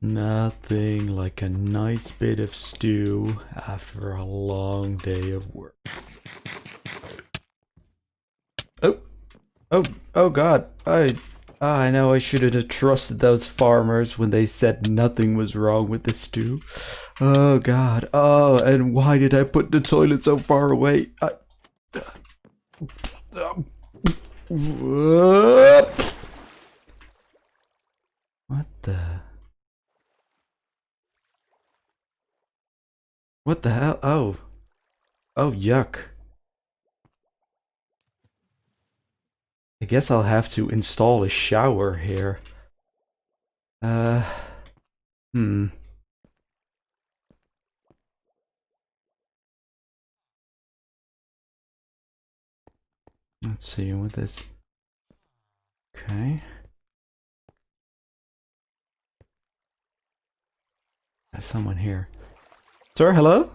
Nothing like a nice bit of stew after a long day of work. Oh, oh God! I know I shouldn't have trusted those farmers when they said nothing was wrong with the stew. Oh God! Oh, and why did I put the toilet so far away? What the? What the hell? Oh, yuck. I guess I'll have to install a shower here. Hmm. Let's see what this. Okay. There's someone here. Sir, hello?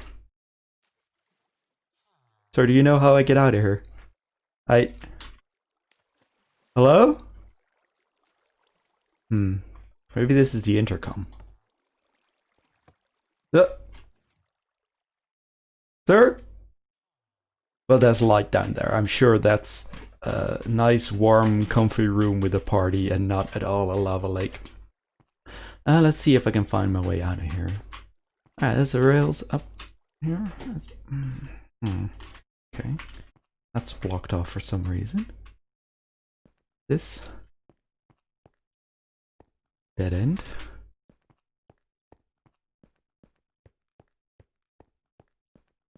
Sir, do you know how I get out of here? Hello? Maybe this is the intercom. Sir? Well, there's light down there. I'm sure that's a nice, warm, comfy room with a party and not at all a lava lake. Let's see if I can find my way out of here. Alright, there's the rails up here. Okay. That's blocked off for some reason. This. Dead end.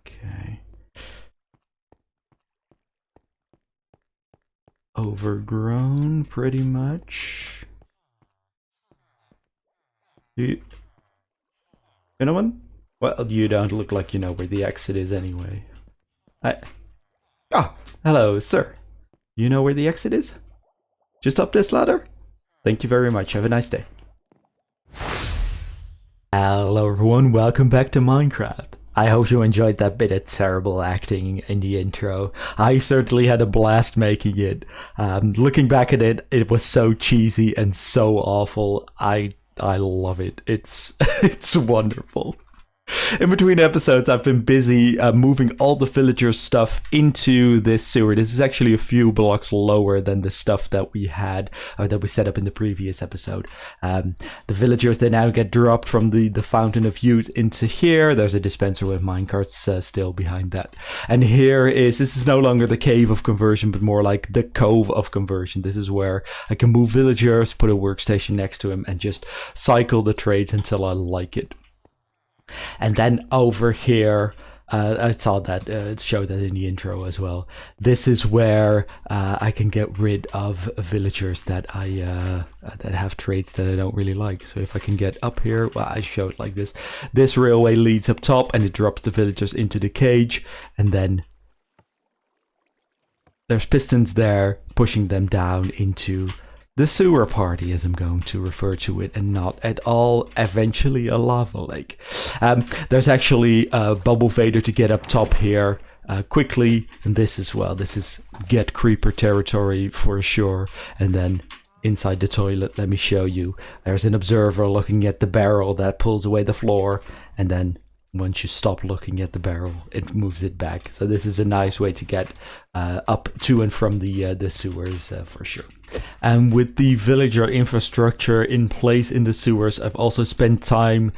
Okay. Overgrown, pretty much. Anyone? Well, you don't look like you know where the exit is anyway. Hello, sir. You know where the exit is? Just up this ladder? Thank you very much. Have a nice day. Hello everyone, welcome back to Minecraft. I hope you enjoyed that bit of terrible acting in the intro. I certainly had a blast making it. Looking back at it, it was so cheesy and so awful. I love it. It's it's wonderful. In between episodes, I've been busy moving all the villagers' stuff into this sewer. This is actually a few blocks lower than the stuff that we had, or that we set up in the previous episode. The villagers, they now get dropped from the Fountain of Youth into here. There's a dispenser with minecarts still behind that. And this is no longer the Cave of Conversion, but more like the Cove of Conversion. This is where I can move villagers, put a workstation next to him, and just cycle the trades until I like it. And then over here, I saw that, it showed that in the intro as well. This is where I can get rid of villagers that that have traits that I don't really like. So if I can get up here, well, I show it like this. This railway leads up top and it drops the villagers into the cage. And then there's pistons there pushing them down into the sewer party, as I'm going to refer to it, and not at all eventually a lava lake. There's actually a bubble fader to get up top here quickly, and this as well. This is get creeper territory for sure. And then inside the toilet, let me show you. There's an observer looking at the barrel that pulls away the floor, and then once you stop looking at the barrel, it moves it back. So this is a nice way to get up to and from the sewers for sure. And with the villager infrastructure in place in the sewers, I've also spent time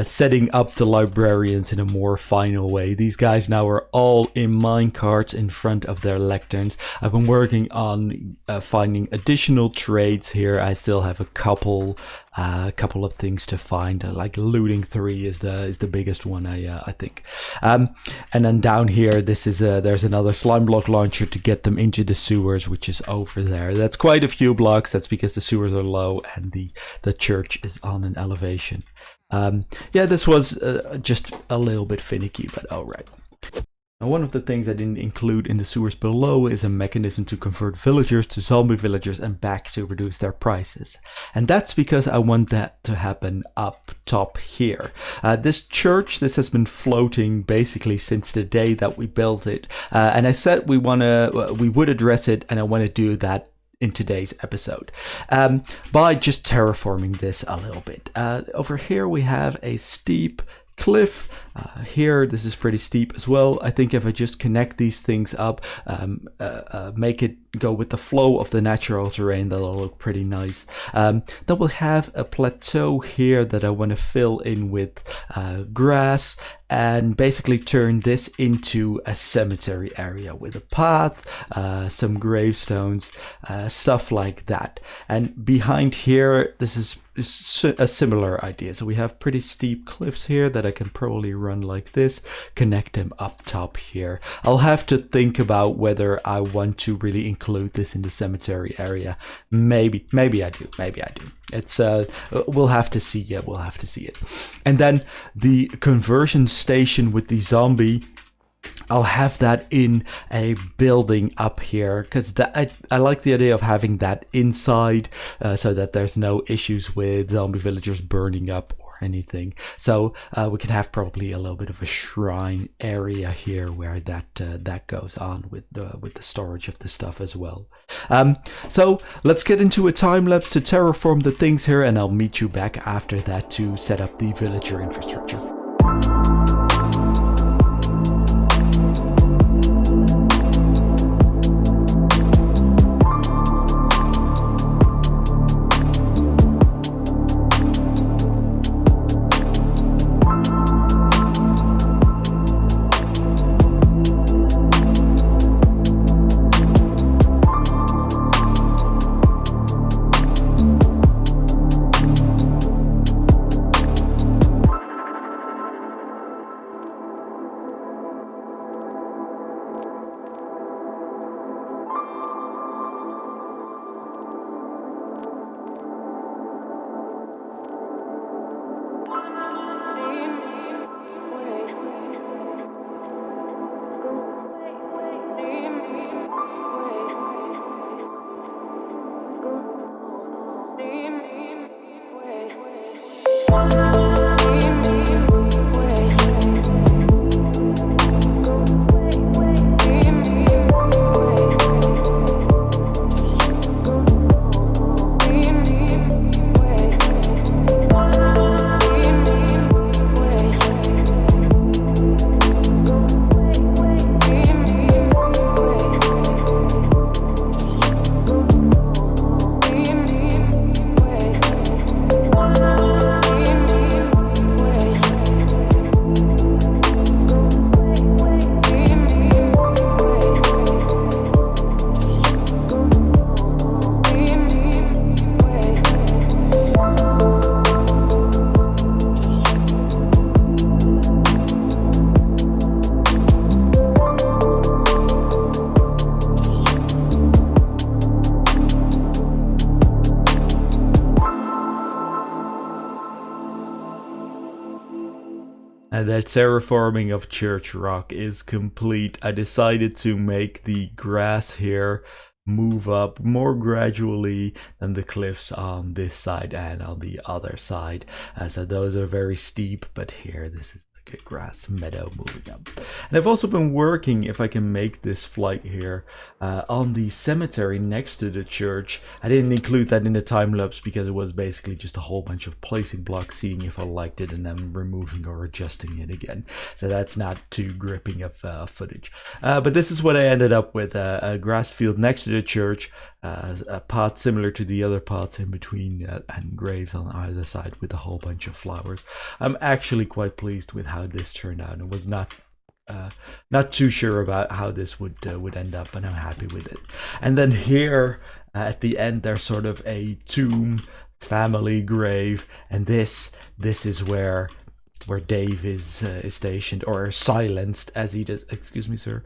setting up the librarians in a more final way. These guys now are all in minecarts in front of their lecterns. I've been working on finding additional trades here. I still have a couple of things to find. Like looting 3 is the biggest one, I think. And then down here, there's another slime block launcher to get them into the sewers, which is over there. That's quite a few blocks. That's because the sewers are low and the church is on an elevation. Yeah, this was just a little bit finicky, but all right. Now, one of the things I didn't include in the sewers below is a mechanism to convert villagers to zombie villagers and back to reduce their prices. And that's because I want that to happen up top here. This church, this has been floating basically since the day that we built it. And I said we would address it, and I want to do that in today's episode, by just terraforming this a little bit. Over here we have a steep cliff. Here this is pretty steep as well. I think if I just connect these things up, make it go with the flow of the natural terrain, that'll look pretty nice. Then we'll have a plateau here that I want to fill in with grass, and basically turn this into a cemetery area with a path, some gravestones, stuff like that. And behind here, this is a similar idea. So we have pretty steep cliffs here that I can probably run like this, connect them up top here. I'll have to think about whether I want to really include this in the cemetery area. Maybe I do. It's we'll have to see. Yeah, we'll have to see it. And then the conversion station with the zombie, I'll have that in a building up here, because I like the idea of having that inside, so that there's no issues with zombie villagers burning up or anything. So we can have probably a little bit of a shrine area here where that goes on with the storage of the stuff as well. So let's get into a time lapse to terraform the things here, and I'll meet you back after that to set up the villager infrastructure. And that terraforming of Church Rock is complete. I decided to make the grass here move up more gradually than the cliffs on this side and on the other side. So those are very steep, but here this is like a grass meadow moving up. And I've also been working, if I can make this flight here, on the cemetery next to the church. I didn't include that in the time lapse because it was basically just a whole bunch of placing blocks, seeing if I liked it and then removing or adjusting it again. So that's not too gripping of footage. But this is what I ended up with, a grass field next to the church, a path similar to the other paths in between, and graves on either side with a whole bunch of flowers. I'm actually quite pleased with how this turned out. I was not too sure about how this would end up, and I'm happy with it. And then here at the end there's sort of a tomb, family grave, and this is where Dave is stationed, or silenced, as he does. Excuse me, sir.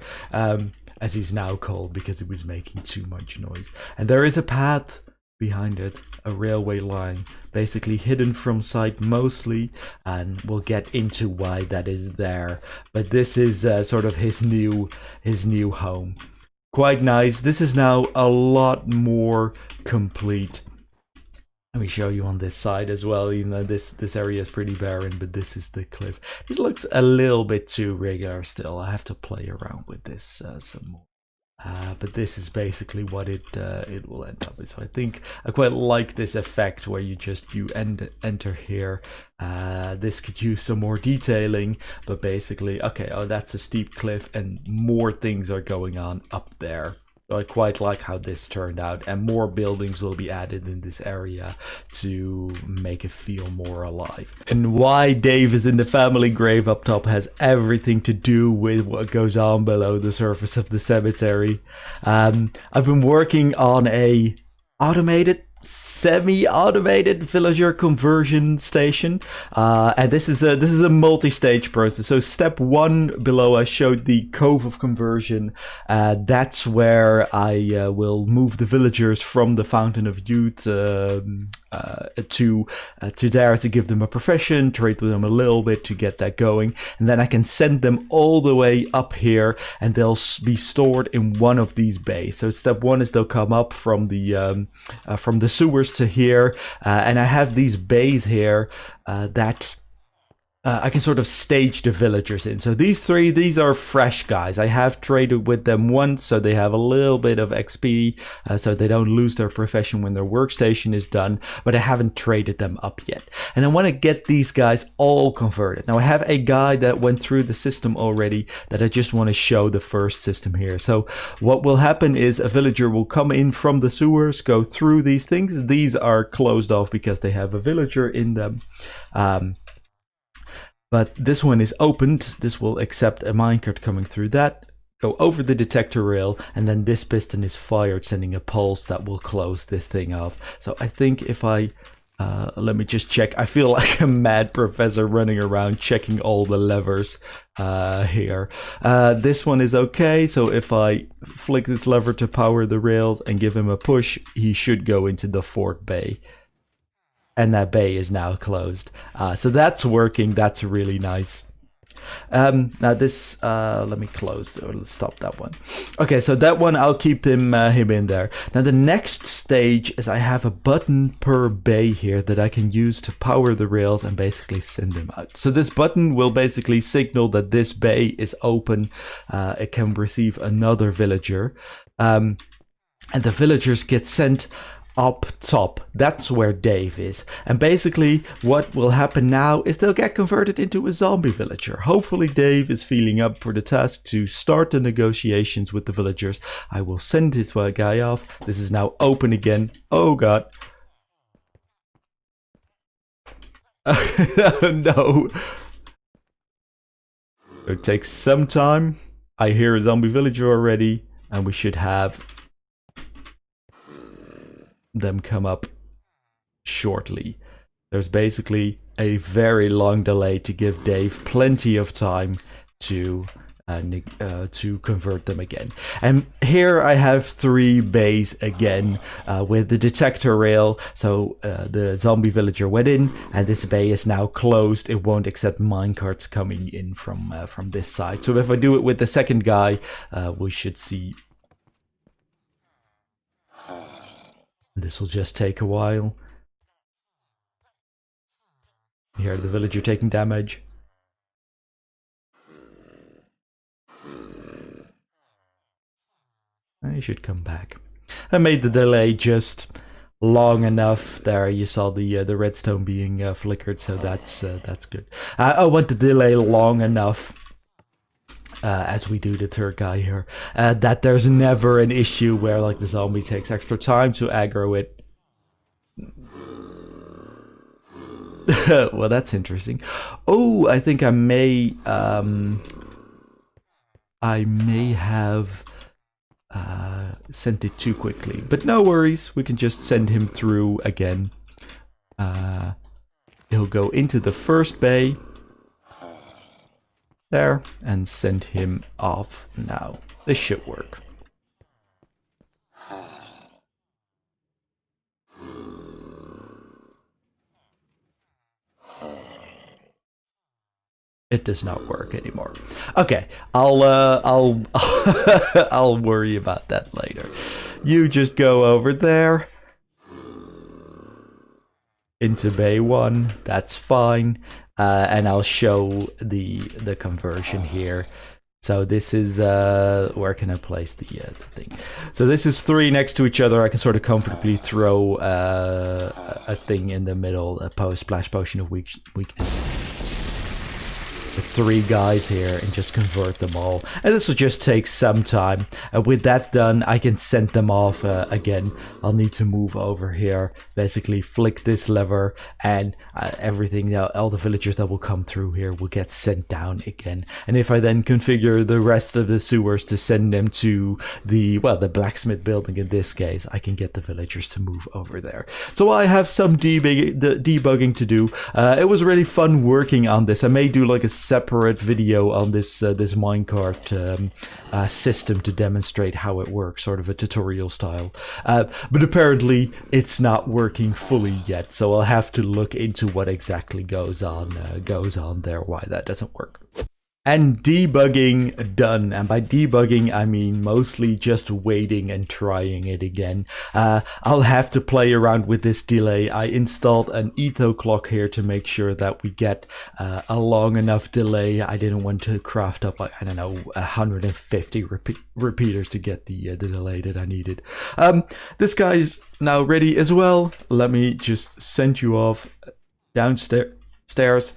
As he's now called because he was making too much noise. And there is a path behind it, a railway line, basically hidden from sight mostly, and we'll get into why that is there. But this is sort of his new home. Quite nice. This is now a lot more complete. Let me show you on this side as well. Even though this area is pretty barren, but this is the cliff. This looks a little bit too regular still. I have to play around with this some more. But this is basically what it will end up with. So I think I quite like this effect where you enter here. This could use some more detailing, but basically, okay, oh, that's a steep cliff and more things are going on up there. So I quite like how this turned out, and more buildings will be added in this area to make it feel more alive. And why Dave is in the family grave up top has everything to do with what goes on below the surface of the cemetery. I've been working on a semi-automated villager conversion station, and this is a multi-stage process. So step 1 below, I showed the Cove of Conversion. That's where I will move the villagers from the Fountain of Youth to there to give them a profession, trade with them a little bit to get that going, and then I can send them all the way up here, and they'll be stored in one of these bays. So step 1 is they'll come up from the sewers to here, and I have these bays here that I can sort of stage the villagers in. So these are fresh guys. I have traded with them once, so they have a little bit of XP, so they don't lose their profession when their workstation is done, but I haven't traded them up yet. And I want to get these guys all converted. Now I have a guy that went through the system already that I just want to show the first system here. So what will happen is a villager will come in from the sewers, go through these things. These are closed off because they have a villager in them. But this one is opened. This will accept a minecart coming through that, go over the detector rail, and then this piston is fired, sending a pulse that will close this thing off. So I think if I, let me just check. I feel like a mad professor running around checking all the levers here. This one is okay. So if I flick this lever to power the rails and give him a push, he should go into the fourth bay. And that bay is now closed. So that's working. That's really nice. Now this, let me close or stop that one. Okay, so that one I'll keep him in there. Now the next stage is I have a button per bay here that I can use to power the rails and basically send them out. So this button will basically signal that this bay is open. It can receive another villager, and the villagers get sent up top. That's where Dave is. And basically what will happen now is they'll get converted into a zombie villager. Hopefully Dave is feeling up for the task to start the negotiations with the villagers. I will send this guy off. This is now open again. Oh god. No. It takes some time. I hear a zombie villager already, and we should have them come up shortly. There's basically a very long delay to give Dave plenty of time to convert them again. And here I have 3 bays again with the detector rail. So the zombie villager went in, and this bay is now closed. It won't accept minecarts coming in from this side. So if I do it with the second guy, we should see. This will just take a while. Here, the villager taking damage. He should come back. I made the delay just long enough. There, you saw the redstone being flickered, so that's good. I want the delay long enough. As we do the third guy here, that there's never an issue where like the zombie takes extra time to aggro it. Well, that's interesting. Oh, I think I may have sent it too quickly, but no worries. We can just send him through again. He'll go into the first bay. There, and send him off now. This should work. It does not work anymore. Okay, I'll I'll worry about that later. You just go over there into bay 1. That's fine. And I'll show the conversion here. So this is, where can I place the thing? So this is 3 next to each other. I can sort of comfortably throw a thing in the middle, a splash potion of weakness. The 3 guys here and just convert them all. And this will just take some time. And with that done, I can send them off again. I'll need to move over here, basically flick this lever, and everything, all the villagers that will come through here will get sent down again. And if I then configure the rest of the sewers to send them to the blacksmith building in this case, I can get the villagers to move over there. So I have some debugging to do. It was really fun working on this. I may do like a separate video on this minecart system to demonstrate how it works, sort of a tutorial style. But apparently it's not working fully yet, so I'll have to look into what exactly goes on there, why that doesn't work. And debugging done. And by debugging, I mean mostly just waiting and trying it again. I'll have to play around with this delay. I installed an etho clock here to make sure that we get a long enough delay. I didn't want to craft up, like, I don't know, 150 repeaters to get the delay that I needed. This guy's now ready as well. Let me just send you off downstairs.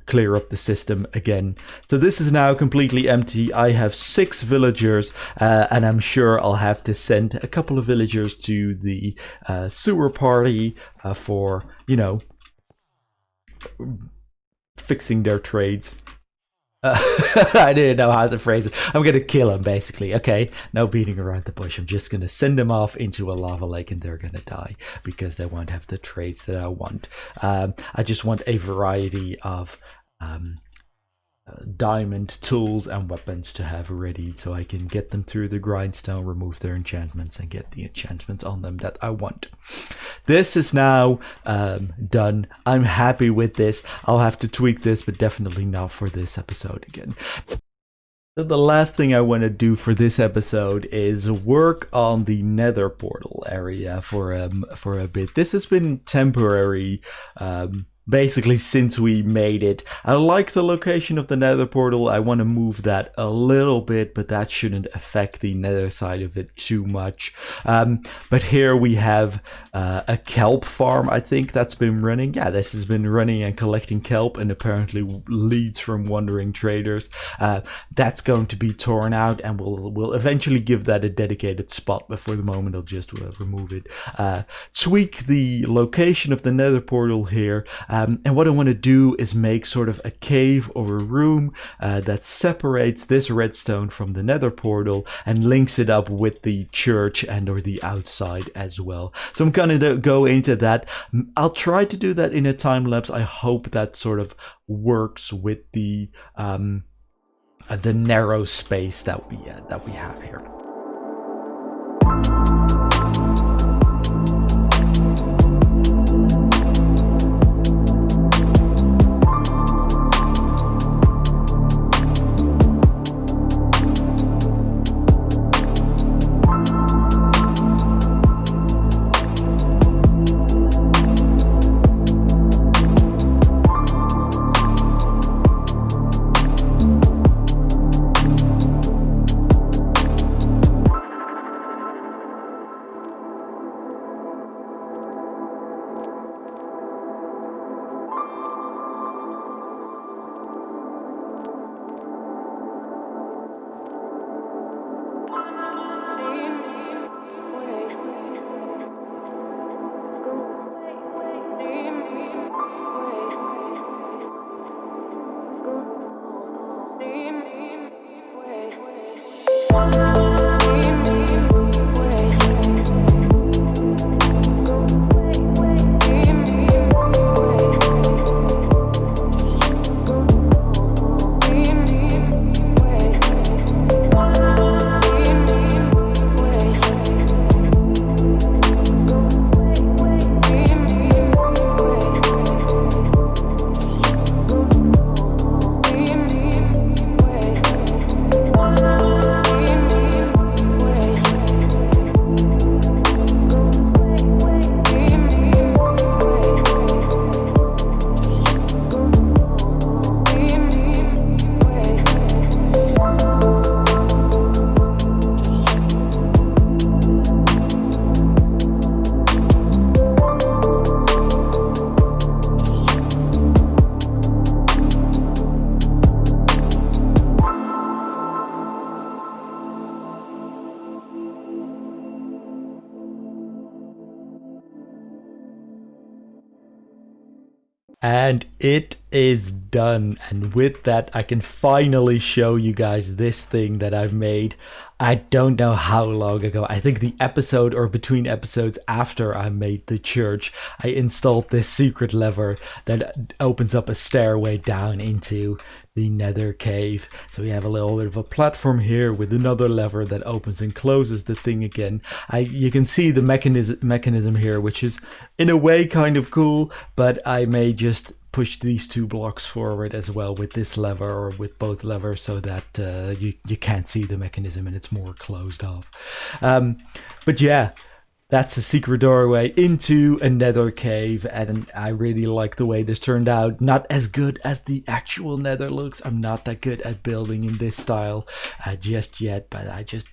Clear up the system again. So this is now completely empty. I have 6 villagers, and I'm sure I'll have to send a couple of villagers to the sewer party for, you know, fixing their trades. I didn't know how to phrase it. I'm gonna kill them, basically. Okay, no beating around the bush. I'm just gonna send them off into a lava lake, and they're gonna die because they won't have the trades that I want. I just want a variety of diamond tools and weapons to have ready, so I can get them through the grindstone, remove their enchantments, and get the enchantments on them that I want. This is now done. I'm happy with this. I'll have to tweak this, but definitely not for this episode again. So the last thing I want to do for this episode is work on the nether portal area for a bit. This has been temporary, basically since we made it. I like the location of the nether portal. I want to move that a little bit, but that shouldn't affect the nether side of it too much. But here we have a kelp farm, I think, that's been running. Yeah, this has been running and collecting kelp, and apparently leads from wandering traders. That's going to be torn out, and we'll eventually give that a dedicated spot, but for the moment I'll just remove it. Tweak the location of the nether portal here. And what I want to do is make sort of a cave or a room that separates this redstone from the nether portal and links it up with the church and or the outside as well. So I'm going to go into that. I'll try to do that in a time lapse. I hope that sort of works with the narrow space that we have here. And it is done. And with that, I can finally show you guys this thing that I've made. I don't know how long ago. I think the episode or between episodes after I made the church, I installed this secret lever that opens up a stairway down into the nether cave. So we have a little bit of a platform here with another lever that opens and closes the thing again. You can see the mechanism here, which is in a way kind of cool, but I may just push these 2 blocks forward as well with this lever or with both levers so that you can't see the mechanism and it's more closed off. But yeah, that's a secret doorway into a nether cave, and I really like the way this turned out. Not as good as the actual nether looks. I'm not that good at building in this style just yet, but I just,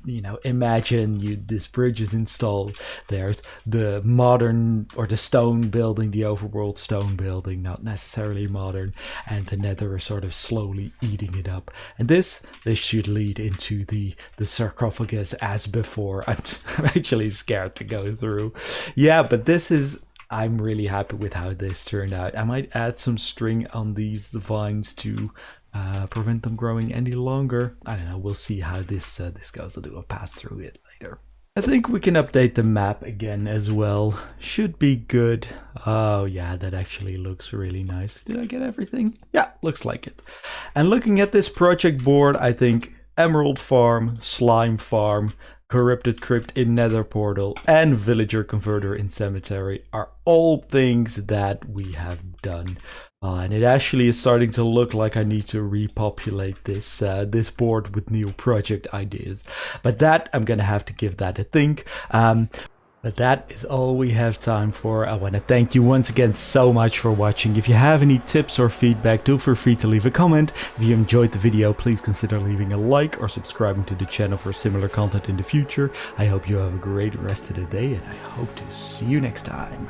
imagine this bridge is installed. There's the modern or the stone building, the overworld stone building, not necessarily modern, and the nether is sort of slowly eating it up. And this should lead into the sarcophagus as before. I'm actually scared to go through. Yeah, but I'm really happy with how this turned out. I might add some string on these vines to prevent them growing any longer. I don't know, we'll see how this goes. I'll do a pass through it later. I think we can update the map again as well. Should be good. Oh yeah, that actually looks really nice. Did I get everything? Yeah, looks like it. And looking at this project board, I think Emerald Farm, Slime Farm, Corrupted Crypt in Nether Portal, and Villager Converter in Cemetery are all things that we have done. And it actually is starting to look like I need to repopulate this board with new project ideas. But that, I'm gonna have to give that a think. But that is all we have time for. I want to thank you once again so much for watching. If you have any tips or feedback, do feel free to leave a comment. If you enjoyed the video, please consider leaving a like or subscribing to the channel for similar content in the future. I hope you have a great rest of the day, and I hope to see you next time.